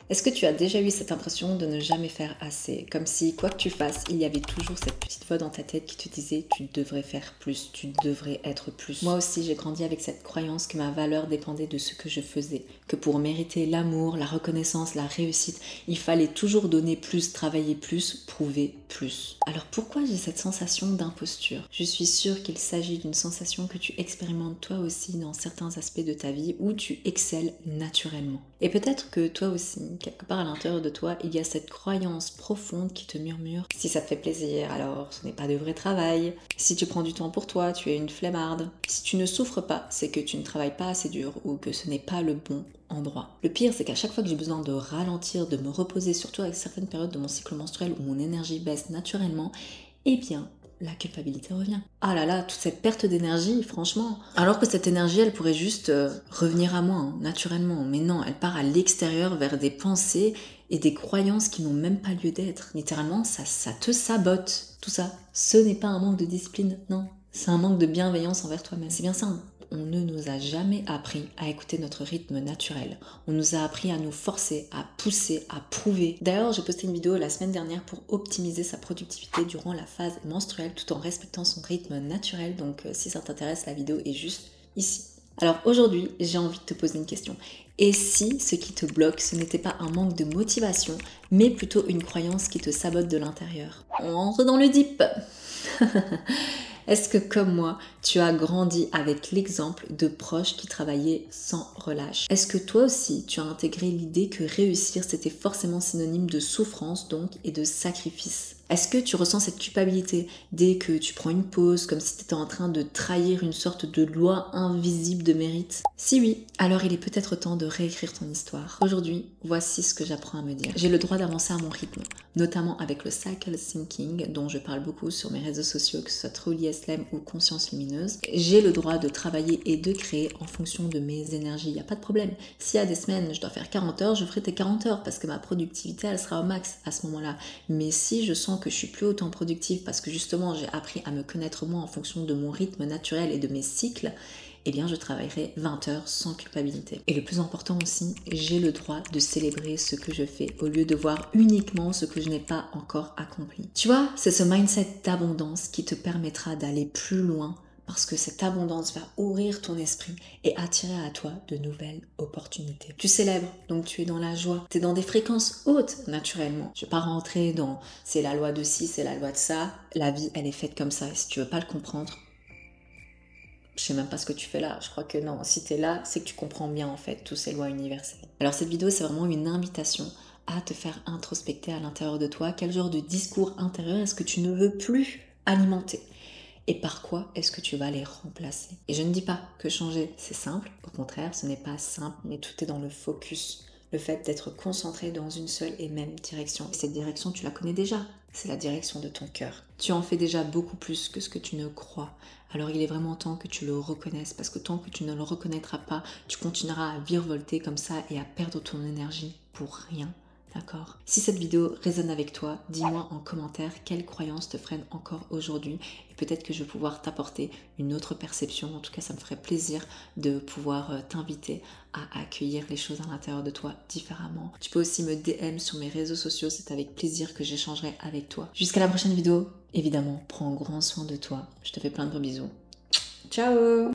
Est-ce que tu as déjà eu cette impression de ne jamais faire assez? Comme si, quoi que tu fasses, il y avait toujours cette petite voix dans ta tête qui te disait tu devrais faire plus, tu devrais être plus. Moi aussi, j'ai grandi avec cette croyance que ma valeur dépendait de ce que je faisais, que pour mériter l'amour, la reconnaissance, la réussite, il fallait toujours donner plus, travailler plus, prouver plus. Alors pourquoi j'ai cette sensation d'imposture? Je suis sûre qu'il s'agit d'une sensation que tu expérimentes toi aussi dans certains aspects de ta vie où tu excelles naturellement. Et peut-être que toi aussi, quelque part à l'intérieur de toi, il y a cette croyance profonde qui te murmure: si ça te fait plaisir, alors ce n'est pas de vrai travail. Si tu prends du temps pour toi, tu es une flemmarde. Si tu ne souffres pas, c'est que tu ne travailles pas assez dur ou que ce n'est pas le bon endroit. Le pire, c'est qu'à chaque fois que j'ai besoin de ralentir, de me reposer, surtout avec certaines périodes de mon cycle menstruel où mon énergie baisse naturellement, eh bien, la culpabilité revient. Ah là là, toute cette perte d'énergie, franchement. Alors que cette énergie, elle pourrait juste revenir à moi, hein, naturellement. Mais non, elle part à l'extérieur vers des pensées et des croyances qui n'ont même pas lieu d'être. Littéralement, ça te sabote, tout ça. Ce n'est pas un manque de discipline, non. C'est un manque de bienveillance envers toi-même. C'est bien ça, hein. On ne nous a jamais appris à écouter notre rythme naturel. On nous a appris à nous forcer, à pousser, à prouver. D'ailleurs, j'ai posté une vidéo la semaine dernière pour optimiser sa productivité durant la phase menstruelle tout en respectant son rythme naturel. Donc si ça t'intéresse, la vidéo est juste ici. Alors aujourd'hui, j'ai envie de te poser une question. Et si ce qui te bloque, ce n'était pas un manque de motivation, mais plutôt une croyance qui te sabote de l'intérieur? On rentre dans le deep. Est-ce que, comme moi, tu as grandi avec l'exemple de proches qui travaillaient sans relâche? Est-ce que toi aussi, tu as intégré l'idée que réussir, c'était forcément synonyme de souffrance, donc, et de sacrifice? Est-ce que tu ressens cette culpabilité dès que tu prends une pause, comme si tu étais en train de trahir une sorte de loi invisible de mérite? Si oui, alors il est peut-être temps de réécrire ton histoire. Aujourd'hui, voici ce que j'apprends à me dire. J'ai le droit d'avancer à mon rythme, notamment avec le cycle thinking, dont je parle beaucoup sur mes réseaux sociaux, que ce soit Truly SLM ou Conscience Lumineuse. J'ai le droit de travailler et de créer en fonction de mes énergies, il n'y a pas de problème. S'il y a des semaines, je dois faire 40 heures, je ferai tes 40 heures, parce que ma productivité, elle sera au max à ce moment-là. Mais si je sens que je suis plus autant productive parce que justement j'ai appris à me connaître moi en fonction de mon rythme naturel et de mes cycles, eh bien je travaillerai 20 heures sans culpabilité. Et le plus important aussi, j'ai le droit de célébrer ce que je fais au lieu de voir uniquement ce que je n'ai pas encore accompli. Tu vois, c'est ce mindset d'abondance qui te permettra d'aller plus loin parce que cette abondance va ouvrir ton esprit et attirer à toi de nouvelles opportunités. Tu célèbres, donc tu es dans la joie. Tu es dans des fréquences hautes, naturellement. Je ne vais pas rentrer dans c'est la loi de ci, c'est la loi de ça. La vie, elle est faite comme ça. Et si tu veux pas le comprendre, je sais même pas ce que tu fais là. Je crois que non, si tu es là, c'est que tu comprends bien en fait toutes ces lois universelles. Alors cette vidéo, c'est vraiment une invitation à te faire introspecter à l'intérieur de toi quel genre de discours intérieur est-ce que tu ne veux plus alimenter. Et par quoi est-ce que tu vas les remplacer? Et je ne dis pas que changer, c'est simple. Au contraire, ce n'est pas simple, mais tout est dans le focus. Le fait d'être concentré dans une seule et même direction. Et cette direction, tu la connais déjà. C'est la direction de ton cœur. Tu en fais déjà beaucoup plus que ce que tu ne crois. Alors il est vraiment temps que tu le reconnaisses, parce que tant que tu ne le reconnaîtras pas, tu continueras à virevolter comme ça et à perdre ton énergie pour rien. D'accord? Si cette vidéo résonne avec toi, dis-moi en commentaire quelles croyances te freinent encore aujourd'hui et peut-être que je vais pouvoir t'apporter une autre perception. En tout cas, ça me ferait plaisir de pouvoir t'inviter à accueillir les choses à l'intérieur de toi différemment. Tu peux aussi me DM sur mes réseaux sociaux, c'est avec plaisir que j'échangerai avec toi. Jusqu'à la prochaine vidéo, évidemment, prends grand soin de toi. Je te fais plein de gros bisous. Ciao!